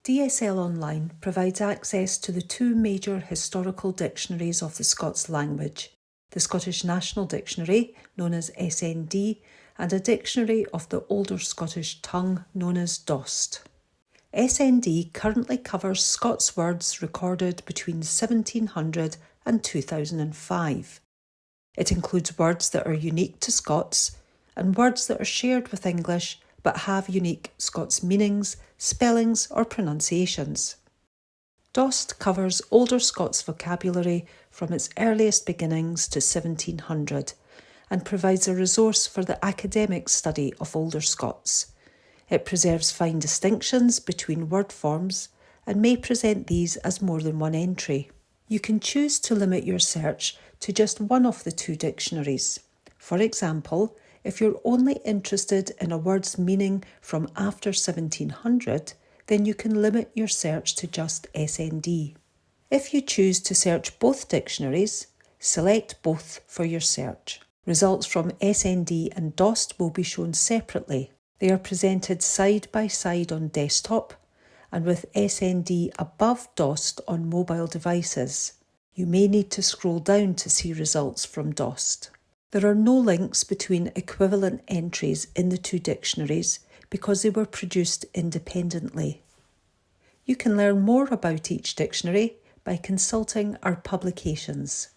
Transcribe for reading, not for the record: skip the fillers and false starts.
DSL Online provides access to the two major historical dictionaries of the Scots language, the Scottish National Dictionary, known as SND, and a dictionary of the Older Scottish Tongue, known as DOST. SND currently covers Scots words recorded between 1700 and 2005. It includes words that are unique to Scots and words that are shared with English but have unique Scots meanings, spellings or pronunciations. DOST covers Older Scots vocabulary from its earliest beginnings to 1700 and provides a resource for the academic study of Older Scots. It preserves fine distinctions between word forms and may present these as more than one entry. You can choose to limit your search to just one of the two dictionaries. For example, if you're only interested in a word's meaning from after 1700, then you can limit your search to just SND. If you choose to search both dictionaries, select both for your search. Results from SND and DOST will be shown separately. They are presented side by side on desktop and with SND above DOST on mobile devices. You may need to scroll down to see results from DOST. There are no links between equivalent entries in the two dictionaries because they were produced independently. You can learn more about each dictionary by consulting our publications.